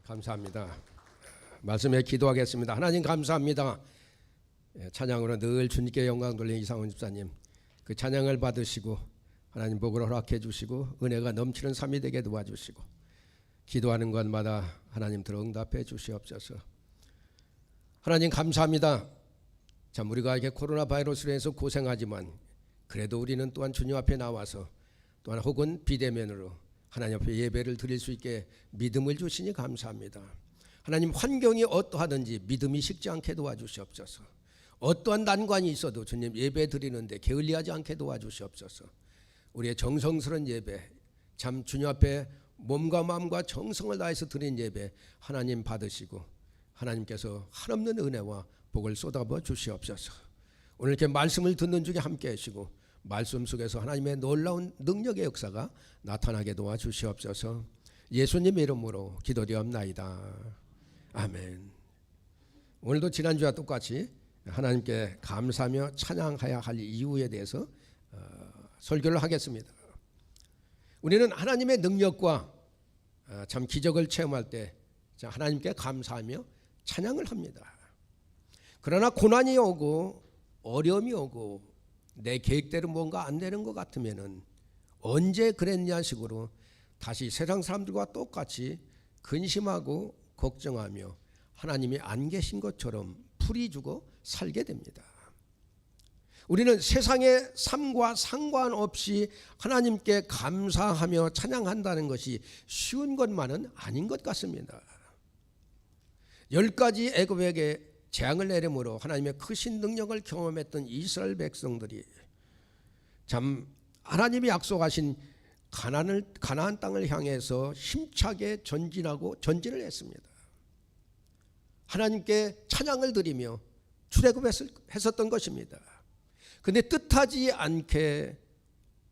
감사합니다. 말씀에 기도하겠습니다. 하나님 감사합니다. 찬양으로 늘 주님께 영광 돌리는 이상훈 집사님, 그 찬양을 받으시고 하나님 복을 허락해 주시고 은혜가 넘치는 삶이 되게 도와주시고 기도하는 것마다 하나님 들어 응답해 주시옵소서. 하나님 감사합니다. 참 우리가 이렇게 코로나 바이러스로 해서 고생하지만 그래도 우리는 또한 주님 앞에 나와서 또한 혹은 비대면으로 하나님 앞에 예배를 드릴 수 있게 믿음을 주시니 감사합니다. 하나님 환경이 어떠하든지 믿음이 식지 않게 도와주시옵소서. 어떠한 난관이 있어도 주님 예배 드리는데 게을리하지 않게 도와주시옵소서. 우리의 정성스러운 예배, 참 주님 앞에 몸과 마음과 정성을 다해서 드린 예배 하나님 받으시고 하나님께서 한없는 은혜와 복을 쏟아부어 주시옵소서. 오늘 이렇게 말씀을 듣는 중에 함께 하시고 말씀 속에서 하나님의 놀라운 능력의 역사가 나타나게 도와주시옵소서. 예수님 이름으로 기도드리옵나이다. 아멘. 오늘도 지난주와 똑같이 하나님께 감사하며 찬양해야 할 이유에 대해서 설교를 하겠습니다. 우리는 하나님의 능력과 참 기적을 체험할 때 하나님께 감사하며 찬양을 합니다. 그러나 고난이 오고 어려움이 오고 내 계획대로 뭔가 안 되는 것 같으면은 언제 그랬냐 식으로 다시 세상 사람들과 똑같이 근심하고 걱정하며 하나님이 안 계신 것처럼 풀이주고 살게 됩니다. 우리는 세상의 삶과 상관없이 하나님께 감사하며 찬양한다는 것이 쉬운 것만은 아닌 것 같습니다. 10가지 애굽에게 재앙을 내림으로 하나님의 크신 능력을 경험했던 이스라엘 백성들이 참 하나님이 약속하신 가나안 땅을 향해서 힘차게 전진을 했습니다. 하나님께 찬양을 드리며 출애굽했었던 것입니다. 그런데 뜻하지 않게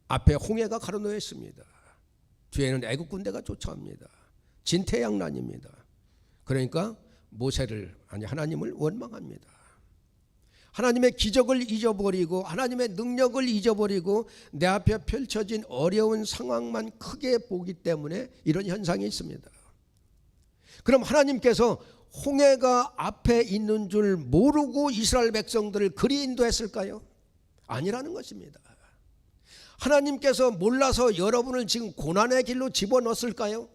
앞에 홍해가 가로놓여 있습니다. 뒤에는 애굽 군대가 쫓아옵니다. 진퇴양난입니다. 그러니까 하나님을 원망합니다. 하나님의 기적을 잊어버리고 하나님의 능력을 잊어버리고 내 앞에 펼쳐진 어려운 상황만 크게 보기 때문에 이런 현상이 있습니다. 그럼 하나님께서 홍해가 앞에 있는 줄 모르고 이스라엘 백성들을 그리 인도했을까요? 아니라는 것입니다. 하나님께서 몰라서 여러분을 지금 고난의 길로 집어넣었을까요?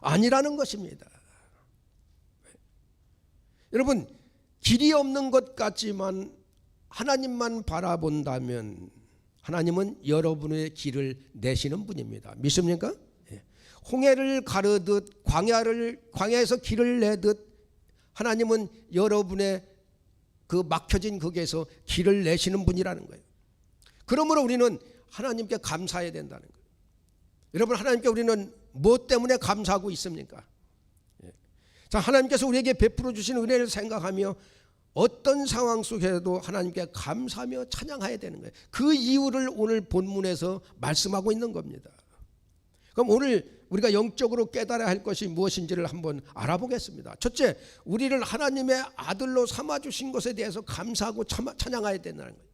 아니라는 것입니다. 여러분, 길이 없는 것 같지만 하나님만 바라본다면 하나님은 여러분의 길을 내시는 분입니다. 믿습니까? 홍해를 가르듯 광야에서 길을 내듯 하나님은 여러분의 그 막혀진 거기에서 길을 내시는 분이라는 거예요. 그러므로 우리는 하나님께 감사해야 된다는 거예요. 여러분, 하나님께 우리는 무엇 때문에 감사하고 있습니까? 자, 하나님께서 우리에게 베풀어 주신 은혜를 생각하며 어떤 상황 속에도 하나님께 감사하며 찬양해야 되는 거예요. 그 이유를 오늘 본문에서 말씀하고 있는 겁니다. 그럼 오늘 우리가 영적으로 깨달아야 할 것이 무엇인지를 한번 알아보겠습니다. 첫째, 우리를 하나님의 아들로 삼아주신 것에 대해서 감사하고 찬양해야 된다는 거예요.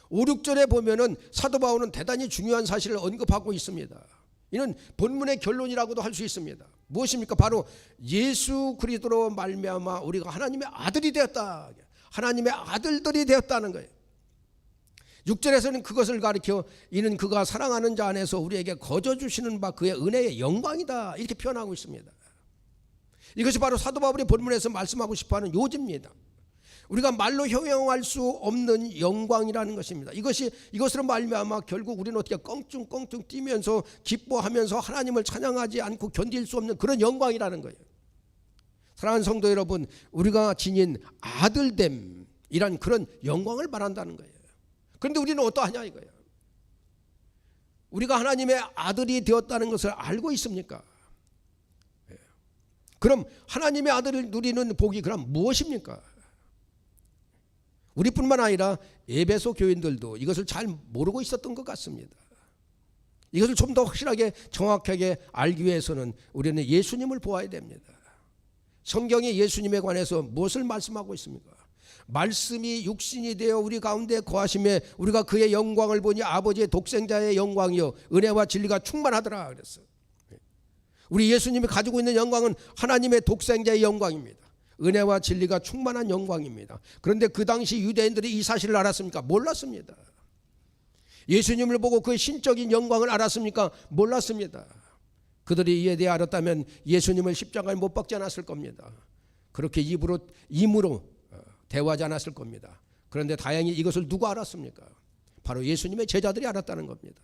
5, 6절에 보면은 사도 바울은 대단히 중요한 사실을 언급하고 있습니다. 이는 본문의 결론이라고도 할 수 있습니다. 무엇입니까? 바로 예수 그리스도로 말미암아 우리가 하나님의 아들이 되었다. 하나님의 아들들이 되었다는 거예요. 6절에서는 그것을 가리켜 이는 그가 사랑하는 자 안에서 우리에게 거저 주시는 바 그의 은혜의 영광이다, 이렇게 표현하고 있습니다. 이것이 바로 사도 바울이 본문에서 말씀하고 싶어하는 요지입니다. 우리가 말로 형용할 수 없는 영광이라는 것입니다. 이것으로 말미암아 결국 우리는 어떻게 껑충껑충 뛰면서 기뻐하면서 하나님을 찬양하지 않고 견딜 수 없는 그런 영광이라는 거예요. 사랑하는 성도 여러분, 우리가 지닌 아들됨이란 그런 영광을 말한다는 거예요. 그런데 우리는 어떠하냐 이거예요. 우리가 하나님의 아들이 되었다는 것을 알고 있습니까? 그럼 하나님의 아들을 누리는 복이 그럼 무엇입니까? 우리뿐만 아니라 에베소 교인들도 이것을 잘 모르고 있었던 것 같습니다. 이것을 좀 더 확실하게 정확하게 알기 위해서는 우리는 예수님을 보아야 됩니다. 성경이 예수님에 관해서 무엇을 말씀하고 있습니까? 말씀이 육신이 되어 우리 가운데 거하심에 우리가 그의 영광을 보니 아버지의 독생자의 영광이요 은혜와 진리가 충만하더라 그랬어요. 우리 예수님이 가지고 있는 영광은 하나님의 독생자의 영광입니다. 은혜와 진리가 충만한 영광입니다. 그런데 그 당시 유대인들이 이 사실을 알았습니까? 몰랐습니다. 예수님을 보고 그의 신적인 영광을 알았습니까? 몰랐습니다. 그들이 이에 대해 알았다면 예수님을 십자가에 못 박지 않았을 겁니다. 그렇게 임으로 대화하지 않았을 겁니다. 그런데 다행히 이것을 누가 알았습니까? 바로 예수님의 제자들이 알았다는 겁니다.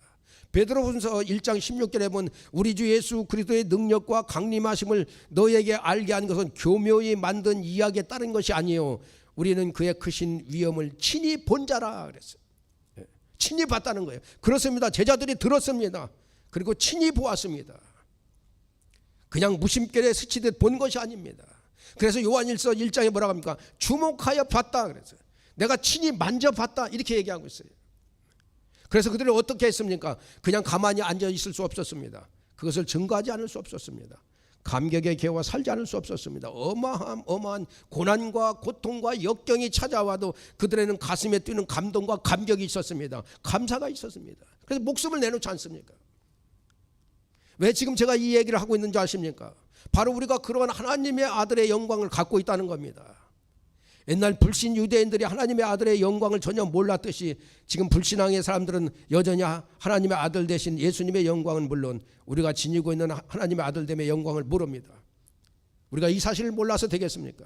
베드로전서 1장 16절에 보면 우리 주 예수 그리스도의 능력과 강림하심을 너희에게 알게 한 것은 교묘히 만든 이야기에 따른 것이 아니요 우리는 그의 크신 위엄을 친히 본 자라 그랬어요. 친히 봤다는 거예요. 그렇습니다. 제자들이 들었습니다. 그리고 친히 보았습니다. 그냥 무심결에 스치듯 본 것이 아닙니다. 그래서 요한일서 1장에 뭐라고 합니까? 주목하여 봤다 그랬어요. 내가 친히 만져봤다 이렇게 얘기하고 있어요. 그래서 그들이 어떻게 했습니까? 그냥 가만히 앉아 있을 수 없었습니다. 그것을 증거하지 않을 수 없었습니다. 감격의 개와 살지 않을 수 없었습니다. 어마어마한 고난과 고통과 역경이 찾아와도 그들에는 가슴에 뛰는 감동과 감격이 있었습니다. 감사가 있었습니다. 그래서 목숨을 내놓지 않습니까? 왜 지금 제가 이 얘기를 하고 있는지 아십니까? 바로 우리가 그러한 하나님의 아들의 영광을 갖고 있다는 겁니다. 옛날 불신 유대인들이 하나님의 아들의 영광을 전혀 몰랐듯이 지금 불신앙의 사람들은 여전히 하나님의 아들 대신 예수님의 영광은 물론 우리가 지니고 있는 하나님의 아들됨의 영광을 모릅니다. 우리가 이 사실을 몰라서 되겠습니까?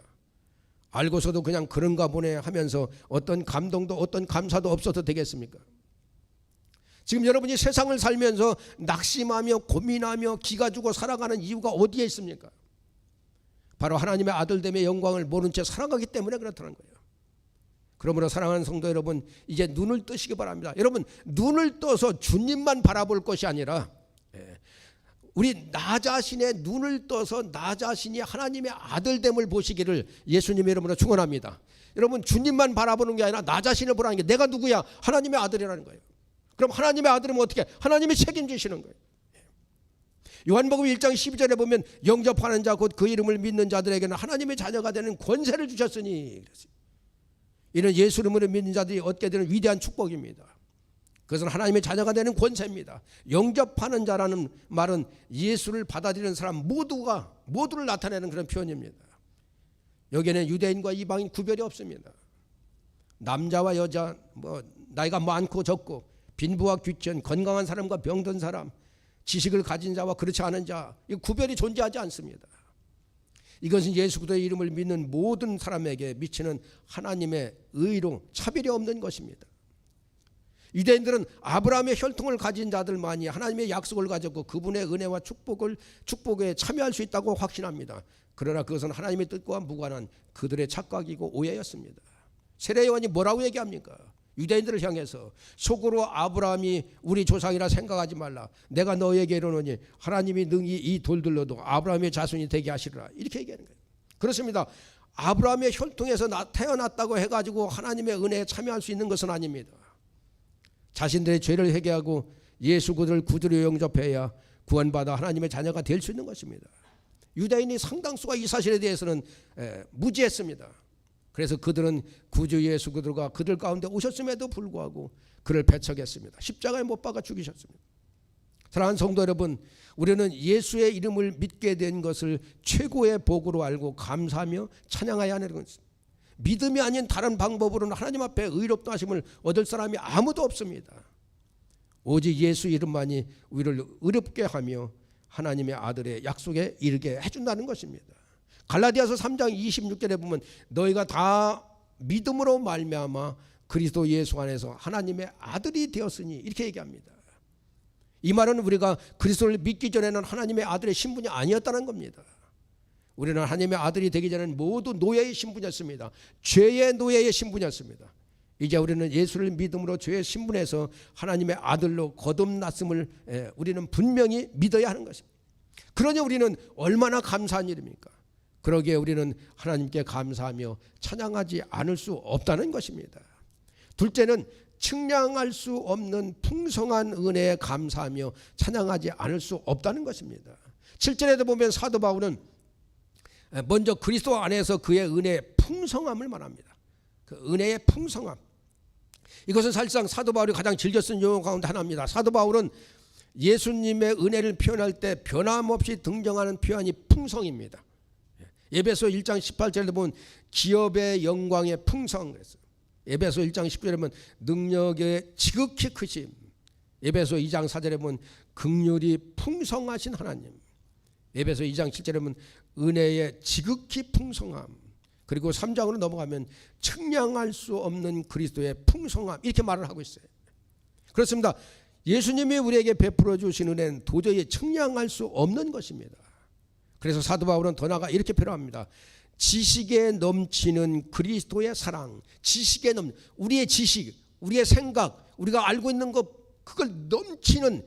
알고서도 그냥 그런가 보네 하면서 어떤 감동도 어떤 감사도 없어도 되겠습니까? 지금 여러분이 세상을 살면서 낙심하며 고민하며 기가 죽어 살아가는 이유가 어디에 있습니까? 바로 하나님의 아들됨의 영광을 모른 채 살아가기 때문에 그렇다는 거예요. 그러므로 사랑하는 성도 여러분, 이제 눈을 뜨시기 바랍니다. 여러분, 눈을 떠서 주님만 바라볼 것이 아니라 우리 나 자신의 눈을 떠서 나 자신이 하나님의 아들됨을 보시기를 예수님의 이름으로 축원합니다. 여러분, 주님만 바라보는 게 아니라 나 자신을 보라는 게 내가 누구야? 하나님의 아들이라는 거예요. 그럼 하나님의 아들은 어떻게? 하나님이 책임지시는 거예요. 요한복음 1장 12절에 보면 영접하는 자 곧 그 이름을 믿는 자들에게는 하나님의 자녀가 되는 권세를 주셨으니 이는 예수 이름으로 믿는 자들이 얻게 되는 위대한 축복입니다. 그것은 하나님의 자녀가 되는 권세입니다. 영접하는 자라는 말은 예수를 받아들이는 사람 모두를 나타내는 그런 표현입니다. 여기에는 유대인과 이방인 구별이 없습니다. 남자와 여자, 나이가 많고 적고, 빈부와 귀천, 건강한 사람과 병든 사람, 지식을 가진 자와 그렇지 않은 자, 이 구별이 존재하지 않습니다. 이것은 예수 그리스도의 이름을 믿는 모든 사람에게 미치는 하나님의 의로 차별이 없는 것입니다. 유대인들은 아브라함의 혈통을 가진 자들만이 하나님의 약속을 가졌고 그분의 은혜와 축복에 참여할 수 있다고 확신합니다. 그러나 그것은 하나님의 뜻과 무관한 그들의 착각이고 오해였습니다. 세례 요한이 뭐라고 얘기합니까? 유대인들을 향해서 속으로 아브라함이 우리 조상이라 생각하지 말라. 내가 너에게 이르노니 하나님이 능히 이 돌들로도 아브라함의 자손이 되게 하시리라. 이렇게 얘기하는 거예요. 그렇습니다. 아브라함의 혈통에서 태어났다고 해가지고 하나님의 은혜에 참여할 수 있는 것은 아닙니다. 자신들의 죄를 회개하고 예수 그들을 구주로 영접해야 구원받아 하나님의 자녀가 될 수 있는 것입니다. 유대인이 상당수가 이 사실에 대해서는 무지했습니다. 그래서 그들은 구주 예수 그들과 그들 가운데 오셨음에도 불구하고 그를 배척했습니다. 십자가에 못 박아 죽이셨습니다. 사랑하는 성도 여러분, 우리는 예수의 이름을 믿게 된 것을 최고의 복으로 알고 감사하며 찬양해야 하는 것입니다. 믿음이 아닌 다른 방법으로는 하나님 앞에 의롭다 하심을 얻을 사람이 아무도 없습니다. 오직 예수 이름만이 우리를 의롭게 하며 하나님의 아들의 약속에 이르게 해준다는 것입니다. 갈라디아서 3장 26절에 보면 너희가 다 믿음으로 말미암아 그리스도 예수 안에서 하나님의 아들이 되었으니 이렇게 얘기합니다. 이 말은 우리가 그리스도를 믿기 전에는 하나님의 아들의 신분이 아니었다는 겁니다. 우리는 하나님의 아들이 되기 전에는 모두 노예의 신분이었습니다. 죄의 노예의 신분이었습니다. 이제 우리는 예수를 믿음으로 죄의 신분에서 하나님의 아들로 거듭났음을 우리는 분명히 믿어야 하는 것입니다. 그러니 우리는 얼마나 감사한 일입니까? 그러기에 우리는 하나님께 감사하며 찬양하지 않을 수 없다는 것입니다. 둘째는 측량할 수 없는 풍성한 은혜에 감사하며 찬양하지 않을 수 없다는 것입니다. 7절에도 보면 사도 바울은 먼저 그리스도 안에서 그의 은혜의 풍성함을 말합니다. 그 은혜의 풍성함. 이것은 사실상 사도 바울이 가장 즐겨 쓴 용어 가운데 하나입니다. 사도 바울은 예수님의 은혜를 표현할 때 변함없이 등장하는 표현이 풍성입니다. 에베소 1장 18절에 보면 기업의 영광의 풍성 그랬어요. 에베소 1장 10절에 보면 능력의 지극히 크심. 에베소 2장 4절에 보면 긍휼이 풍성하신 하나님. 에베소 2장 7절에 보면 은혜의 지극히 풍성함. 그리고 3장으로 넘어가면 측량할 수 없는 그리스도의 풍성함 이렇게 말을 하고 있어요. 그렇습니다. 예수님이 우리에게 베풀어 주신 은혜는 도저히 측량할 수 없는 것입니다. 그래서 사도 바울은 더 나아가 이렇게 표현합니다. 지식에 넘치는 그리스도의 사랑. 지식에 우리의 지식, 우리의 생각, 우리가 알고 있는 것 그걸 넘치는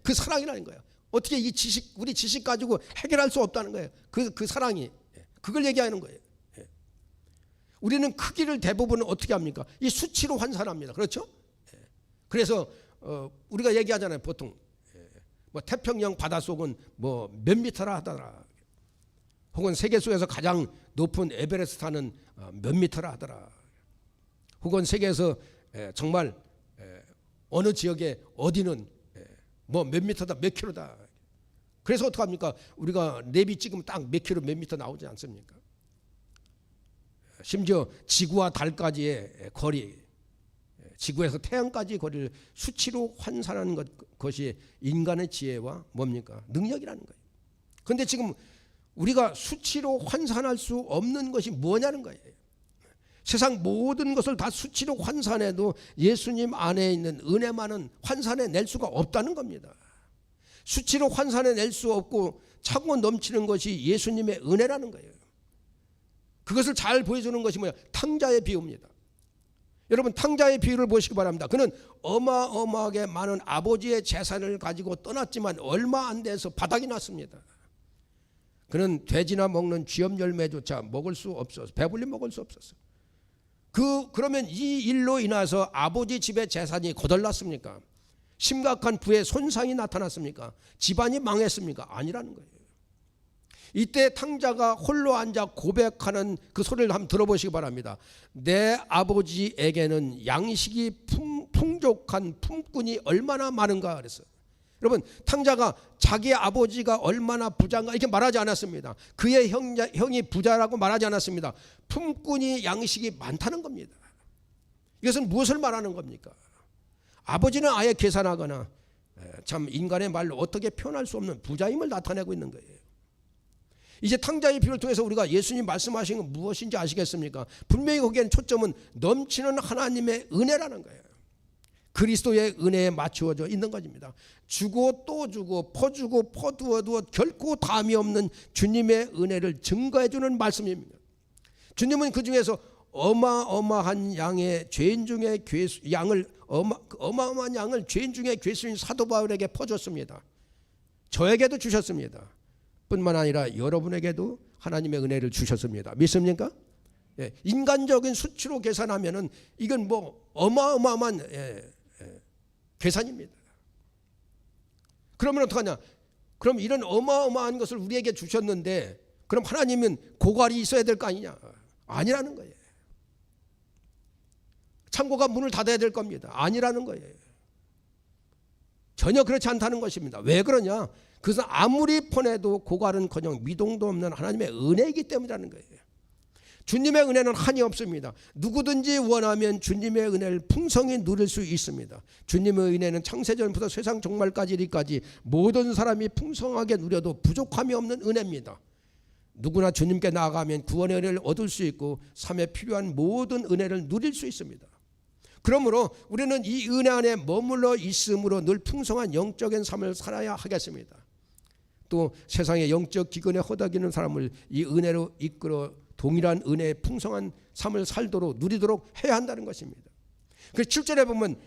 그 사랑이라는 거예요. 어떻게 이 지식, 우리 지식 가지고 해결할 수 없다는 거예요. 그 사랑이 그걸 얘기하는 거예요. 우리는 크기를 대부분 어떻게 합니까? 이 수치로 환산합니다. 그렇죠? 그래서 우리가 얘기하잖아요. 보통 뭐 태평양 바닷속은 뭐 몇 미터라 하더라. 혹은 세계 속에서 가장 높은 에베레스트는 몇 미터라 하더라. 혹은 세계에서 정말 어느 지역에 어디는 뭐 몇 미터다 몇 킬로다. 그래서 어떡합니까? 우리가 내비 찍으면 딱 몇 킬로 몇 미터 나오지 않습니까? 심지어 지구와 달까지의 거리, 지구에서 태양까지의 거리를 수치로 환산하는 것이 인간의 지혜와 뭡니까? 능력이라는 거예요. 그런데 지금 우리가 수치로 환산할 수 없는 것이 뭐냐는 거예요. 세상 모든 것을 다 수치로 환산해도 예수님 안에 있는 은혜만은 환산해 낼 수가 없다는 겁니다. 수치로 환산해 낼 수 없고 차고 넘치는 것이 예수님의 은혜라는 거예요. 그것을 잘 보여주는 것이 뭐야? 탕자의 비유입니다. 여러분 탕자의 비유를 보시기 바랍니다. 그는 어마어마하게 많은 아버지의 재산을 가지고 떠났지만 얼마 안 돼서 바닥이 났습니다. 그는 돼지나 먹는 쥐염 열매조차 먹을 수 없어서 배불리 먹을 수 없었어. 그러면 이 일로 인해서 아버지 집의 재산이 거덜났습니까? 심각한 부의 손상이 나타났습니까? 집안이 망했습니까? 아니라는 거예요. 이때 탕자가 홀로 앉아 고백하는 그 소리를 한번 들어보시기 바랍니다. 내 아버지에게는 양식이 풍족한 품꾼이 얼마나 많은가 그랬어요. 여러분 탕자가 자기 아버지가 얼마나 부자인가 이렇게 말하지 않았습니다. 그의 형이 부자라고 말하지 않았습니다. 품꾼이 양식이 많다는 겁니다. 이것은 무엇을 말하는 겁니까? 아버지는 아예 계산하거나 참 인간의 말로 어떻게 표현할 수 없는 부자임을 나타내고 있는 거예요. 이제 탕자의 비유를 통해서 우리가 예수님 말씀하신 건 무엇인지 아시겠습니까? 분명히 거기에는 초점은 넘치는 하나님의 은혜라는 거예요. 그리스도의 은혜에 맞추어져 있는 것입니다. 주고 또 주고 퍼주고 퍼두어도 결코 담이 없는 주님의 은혜를 증거해 주는 말씀입니다. 주님은 그 중에서 어마어마한 양의 죄인 중에 어마어마한 양을 죄인 중에 괴수인 사도 바울에게 퍼줬습니다. 저에게도 주셨습니다. 뿐만 아니라 여러분에게도 하나님의 은혜를 주셨습니다. 믿습니까? 인간적인 수치로 계산하면은 이건 뭐 어마어마한 계산입니다. 그러면 어떡하냐? 그럼 이런 어마어마한 것을 우리에게 주셨는데 그럼 하나님은 고갈이 있어야 될 거 아니냐? 아니라는 거예요. 창고가 문을 닫아야 될 겁니다. 아니라는 거예요. 전혀 그렇지 않다는 것입니다. 왜 그러냐? 그것은 아무리 폰해도 고갈은커녕 미동도 없는 하나님의 은혜이기 때문이라는 거예요. 주님의 은혜는 한이 없습니다. 누구든지 원하면 주님의 은혜를 풍성히 누릴 수 있습니다. 주님의 은혜는 창세전부터 세상 종말까지 이르기까지 모든 사람이 풍성하게 누려도 부족함이 없는 은혜입니다. 누구나 주님께 나아가면 구원의 은혜를 얻을 수 있고 삶에 필요한 모든 은혜를 누릴 수 있습니다. 그러므로 우리는 이 은혜 안에 머물러 있음으로 늘 풍성한 영적인 삶을 살아야 하겠습니다. 또 세상의 영적 기근에 허덕이는 사람을 이 은혜로 이끌어 동일한 은혜의 풍성한 삶을 살도록 누리도록 해야 한다는 것입니다. 그 7절에 보면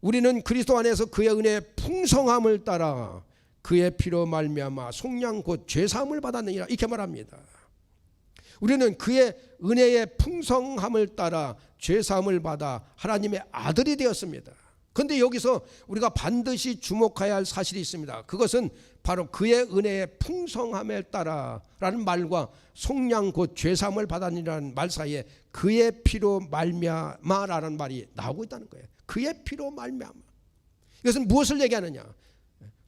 우리는 그리스도 안에서 그의 은혜의 풍성함을 따라 그의 피로 말미암아 속량 곧 죄사함을 받았느니라 이렇게 말합니다. 우리는 그의 은혜의 풍성함을 따라 죄사함을 받아 하나님의 아들이 되었습니다. 그런데 여기서 우리가 반드시 주목해야 할 사실이 있습니다. 그것은 바로 그의 은혜의 풍성함에 따라라는 말과 속량 곧 죄사함을 받았느니라는 말 사이에 그의 피로 말미암아라는 말이 나오고 있다는 거예요. 그의 피로 말미암아. 이것은 무엇을 얘기하느냐?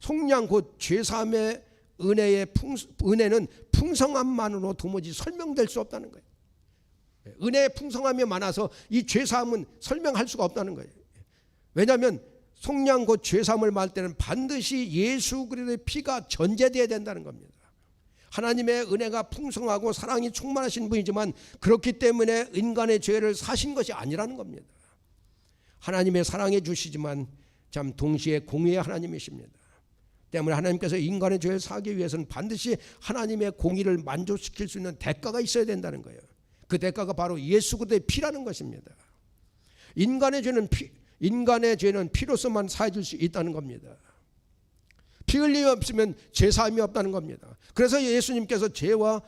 속량 곧 죄사함의 은혜는 풍성함만으로 도무지 설명될 수 없다는 거예요. 은혜의 풍성함이 많아서 이 죄사함은 설명할 수가 없다는 거예요. 왜냐하면 속량 곧 죄사함을 말할 때는 반드시 예수 그리스도의 피가 전제되어야 된다는 겁니다. 하나님의 은혜가 풍성하고 사랑이 충만하신 분이지만 그렇기 때문에 인간의 죄를 사신 것이 아니라는 겁니다. 하나님의 사랑해 주시지만 참 동시에 공의의 하나님이십니다. 때문에 하나님께서 인간의 죄를 사하기 위해서는 반드시 하나님의 공의를 만족시킬 수 있는 대가가 있어야 된다는 거예요. 그 대가가 바로 예수 그리스도의 피라는 것입니다. 인간의 죄는 피로서만 사해질 수 있다는 겁니다. 피 흘림이 없으면 죄사함이 없다는 겁니다. 그래서 예수님께서 죄와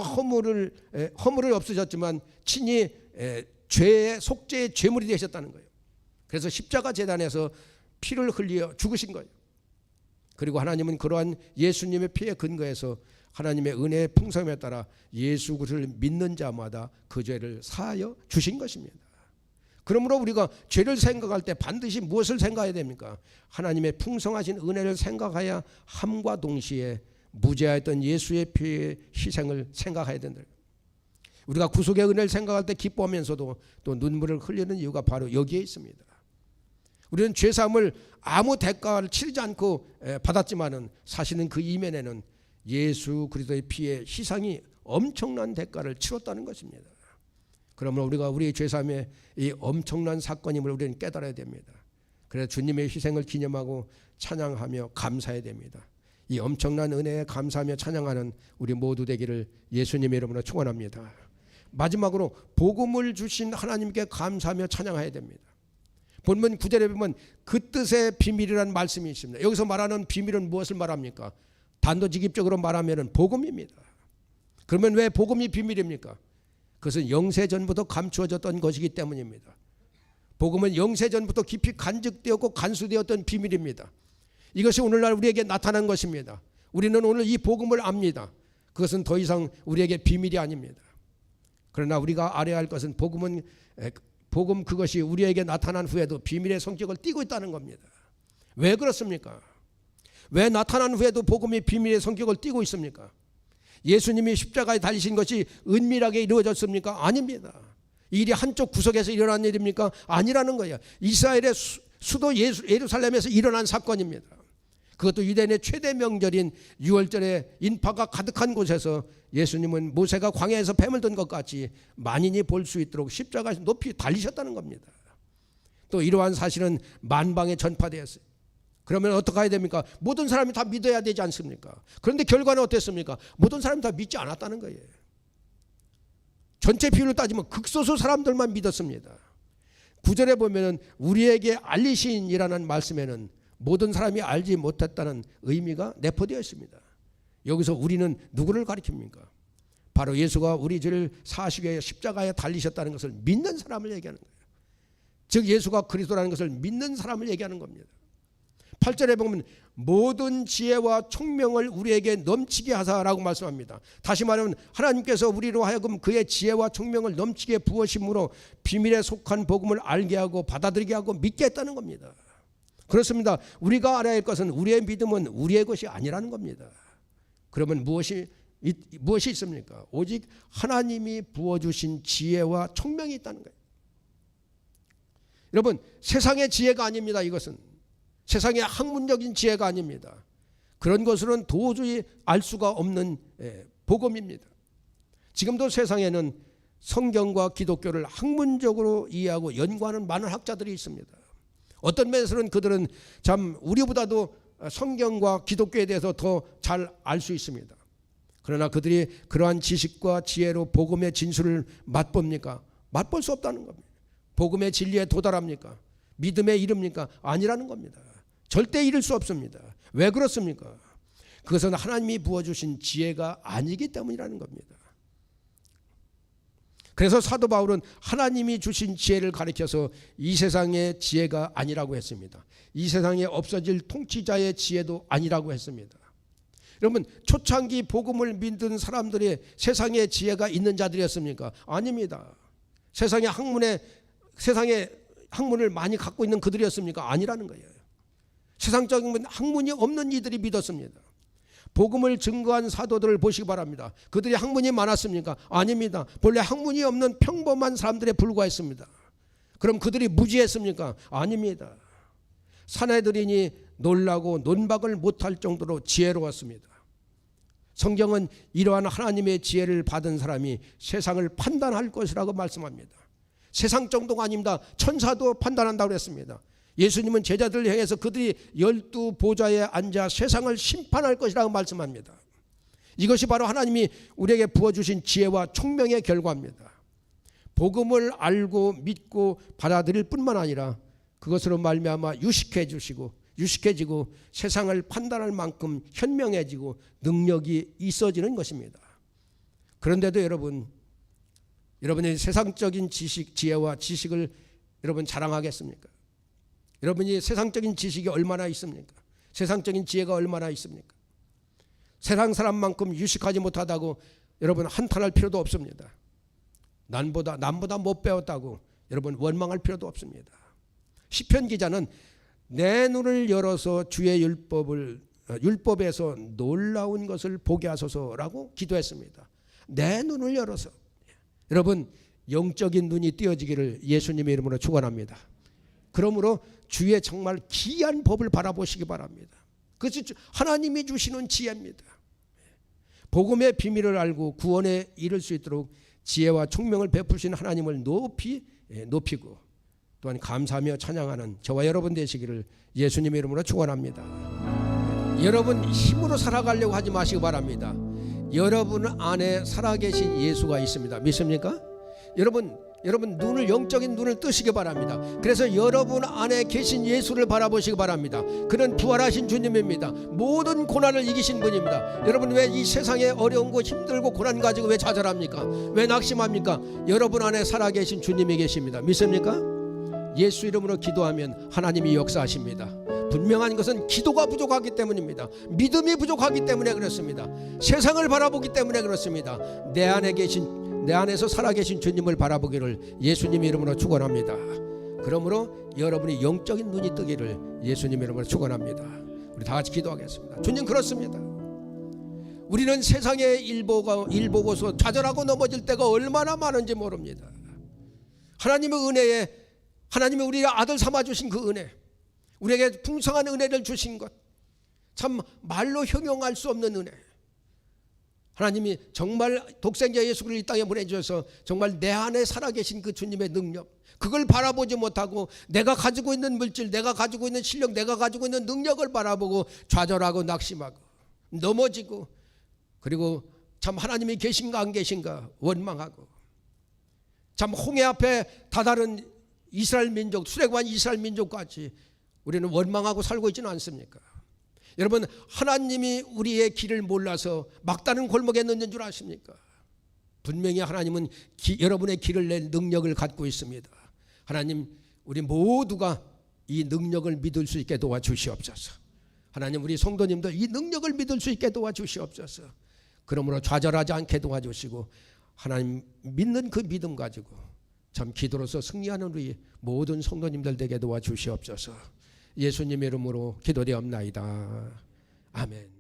허물을 없으셨지만 친히 죄의 속죄의 제물이 되셨다는 거예요. 그래서 십자가 제단에서 피를 흘려 죽으신 거예요. 그리고 하나님은 그러한 예수님의 피에 근거해서 하나님의 은혜의 풍성함에 따라 예수 그리스도를 믿는 자마다 그 죄를 사하여 주신 것입니다. 그러므로 우리가 죄를 생각할 때 반드시 무엇을 생각해야 됩니까? 하나님의 풍성하신 은혜를 생각해야 함과 동시에 무죄하였던 예수의 피의 희생을 생각해야 된다. 우리가 구속의 은혜를 생각할 때 기뻐하면서도 또 눈물을 흘리는 이유가 바로 여기에 있습니다. 우리는 죄사함을 아무 대가를 치르지 않고 받았지만은 사실은 그 이면에는 예수 그리스도의 피의 희생이 엄청난 대가를 치렀다는 것입니다. 그러면 우리가 우리의 죄사함의 이 엄청난 사건임을 우리는 깨달아야 됩니다. 그래서 주님의 희생을 기념하고 찬양하며 감사해야 됩니다. 이 엄청난 은혜에 감사하며 찬양하는 우리 모두 되기를 예수님의 이름으로 축원합니다. 마지막으로 복음을 주신 하나님께 감사하며 찬양해야 됩니다. 본문 9절에 보면 그 뜻의 비밀이라는 말씀이 있습니다. 여기서 말하는 비밀은 무엇을 말합니까? 단도직입적으로 말하면 복음입니다. 그러면 왜 복음이 비밀입니까? 그것은 영세전부터 감추어졌던 것이기 때문입니다. 복음은 영세전부터 깊이 간직되었고 간수되었던 비밀입니다. 이것이 오늘날 우리에게 나타난 것입니다. 우리는 오늘 이 복음을 압니다. 그것은 더 이상 우리에게 비밀이 아닙니다. 그러나 우리가 알아야 할 것은 복음 그것이 우리에게 나타난 후에도 비밀의 성격을 띠고 있다는 겁니다. 왜 그렇습니까? 왜 나타난 후에도 복음이 비밀의 성격을 띠고 있습니까? 예수님이 십자가에 달리신 것이 은밀하게 이루어졌습니까? 아닙니다. 이 일이 한쪽 구석에서 일어난 일입니까? 아니라는 거예요. 이스라엘의 수도 예루살렘에서 일어난 사건입니다. 그것도 유대인의 최대 명절인 유월절에 인파가 가득한 곳에서 예수님은 모세가 광야에서 뱀을 든 것 같이 만인이 볼 수 있도록 십자가에서 높이 달리셨다는 겁니다. 또 이러한 사실은 만방에 전파되었어요. 그러면 어떻게 해야 됩니까? 모든 사람이 다 믿어야 되지 않습니까? 그런데 결과는 어땠습니까? 모든 사람이 다 믿지 않았다는 거예요. 전체 비율로 따지면 극소수 사람들만 믿었습니다. 9절에 보면은 우리에게 알리신이라는 말씀에는 모든 사람이 알지 못했다는 의미가 내포되어 있습니다. 여기서 우리는 누구를 가리킵니까? 바로 예수가 우리 죄를 사하시기 위해 십자가에 달리셨다는 것을 믿는 사람을 얘기하는 거예요. 즉 예수가 그리스도라는 것을 믿는 사람을 얘기하는 겁니다. 8절에 보면 모든 지혜와 총명을 우리에게 넘치게 하사라고 말씀합니다. 다시 말하면 하나님께서 우리로 하여금 그의 지혜와 총명을 넘치게 부으심으로 비밀에 속한 복음을 알게 하고 받아들이게 하고 믿게 했다는 겁니다. 그렇습니다. 우리가 알아야 할 것은 우리의 믿음은 우리의 것이 아니라는 겁니다. 그러면 무엇이 있습니까? 오직 하나님이 부어주신 지혜와 총명이 있다는 거예요. 여러분, 세상의 지혜가 아닙니다. 이것은 세상의 학문적인 지혜가 아닙니다. 그런 것으로는 도저히 알 수가 없는 복음입니다. 지금도 세상에는 성경과 기독교를 학문적으로 이해하고 연구하는 많은 학자들이 있습니다. 어떤 면에서는 그들은 참 우리보다도 성경과 기독교에 대해서 더 잘 알 수 있습니다. 그러나 그들이 그러한 지식과 지혜로 복음의 진술을 맛봅니까? 맛볼 수 없다는 겁니다. 복음의 진리에 도달합니까? 믿음에 이릅니까? 아니라는 겁니다. 절대 이룰 수 없습니다. 왜 그렇습니까? 그것은 하나님이 부어주신 지혜가 아니기 때문이라는 겁니다. 그래서 사도 바울은 하나님이 주신 지혜를 가리켜서 이 세상의 지혜가 아니라고 했습니다. 이 세상에 없어질 통치자의 지혜도 아니라고 했습니다. 여러분, 초창기 복음을 믿는 사람들이 세상에 지혜가 있는 자들이었습니까? 아닙니다. 세상의 학문을 많이 갖고 있는 그들이었습니까? 아니라는 거예요. 세상적인 학문이 없는 이들이 믿었습니다. 복음을 증거한 사도들을 보시기 바랍니다. 그들이 학문이 많았습니까? 아닙니다. 본래 학문이 없는 평범한 사람들에 불과했습니다. 그럼 그들이 무지했습니까? 아닙니다. 사내들이니 놀라고 논박을 못할 정도로 지혜로웠습니다. 성경은 이러한 하나님의 지혜를 받은 사람이 세상을 판단할 것이라고 말씀합니다. 세상 정도가 아닙니다. 천사도 판단한다고 그랬습니다. 예수님은 제자들을 향해서 그들이 12 보좌에 앉아 세상을 심판할 것이라고 말씀합니다. 이것이 바로 하나님이 우리에게 부어주신 지혜와 총명의 결과입니다. 복음을 알고 믿고 받아들일 뿐만 아니라 그것으로 말미암아 유식해지고 세상을 판단할 만큼 현명해지고 능력이 있어지는 것입니다. 그런데도 여러분이 세상적인 지혜와 지식을 여러분 자랑하겠습니까? 여러분이 세상적인 지식이 얼마나 있습니까? 세상적인 지혜가 얼마나 있습니까? 세상 사람만큼 유식하지 못하다고 여러분 한탄할 필요도 없습니다. 남보다 못 배웠다고 여러분 원망할 필요도 없습니다. 시편 기자는 내 눈을 열어서 주의 율법에서 놀라운 것을 보게 하소서라고 기도했습니다. 내 눈을 열어서. 여러분 영적인 눈이 띄어지기를 예수님의 이름으로 축원합니다. 그러므로 주의 정말 귀한 법을 바라보시기 바랍니다. 그것이 하나님이 주시는 지혜입니다. 복음의 비밀을 알고 구원에 이를 수 있도록 지혜와 총명을 베푸신 하나님을 높이고 또한 감사하며 찬양하는 저와 여러분 되시기를 예수님의 이름으로 축원합니다. 여러분 힘으로 살아가려고 하지 마시기 바랍니다. 여러분 안에 살아계신 예수가 있습니다. 믿습니까? 여러분 영적인 눈을 뜨시기 바랍니다. 그래서 여러분 안에 계신 예수를 바라보시기 바랍니다. 그는 부활하신 주님입니다. 모든 고난을 이기신 분입니다. 여러분 왜 이 세상에 어려운 거 힘들고 고난 가지고 왜 좌절합니까? 왜 낙심합니까? 여러분 안에 살아계신 주님이 계십니다. 믿습니까? 예수 이름으로 기도하면 하나님이 역사하십니다. 분명한 것은 기도가 부족하기 때문입니다. 믿음이 부족하기 때문에 그렇습니다. 세상을 바라보기 때문에 그렇습니다. 내 안에서 살아계신 주님을 바라보기를 예수님의 이름으로 축원합니다. 그러므로 여러분이 영적인 눈이 뜨기를 예수님의 이름으로 축원합니다. 우리 다 같이 기도하겠습니다. 주님 그렇습니다. 우리는 세상의 일 보고서 좌절하고 넘어질 때가 얼마나 많은지 모릅니다. 하나님의 은혜에 하나님이 우리 아들 삼아주신 그 은혜, 우리에게 풍성한 은혜를 주신 것, 참 말로 형용할 수 없는 은혜. 하나님이 정말 독생자 예수를 이 땅에 보내주셔서 정말 내 안에 살아계신 그 주님의 능력, 그걸 바라보지 못하고 내가 가지고 있는 물질, 내가 가지고 있는 실력, 내가 가지고 있는 능력을 바라보고 좌절하고 낙심하고 넘어지고, 그리고 참 하나님이 계신가 안 계신가 원망하고, 참 홍해 앞에 다다른 이스라엘 민족, 수레관 이스라엘 민족같이 우리는 원망하고 살고 있지는 않습니까? 여러분 하나님이 우리의 길을 몰라서 막다른 골목에 넣는 줄 아십니까? 분명히 하나님은 여러분의 길을 낼 능력을 갖고 있습니다. 하나님 우리 모두가 이 능력을 믿을 수 있게 도와주시옵소서. 하나님 우리 성도님들 이 능력을 믿을 수 있게 도와주시옵소서. 그러므로 좌절하지 않게 도와주시고 하나님 믿는 그 믿음 가지고 참 기도로서 승리하는 우리 모든 성도님들 되게 도와주시옵소서. 예수님의 이름으로 기도되옵나이다. 아멘.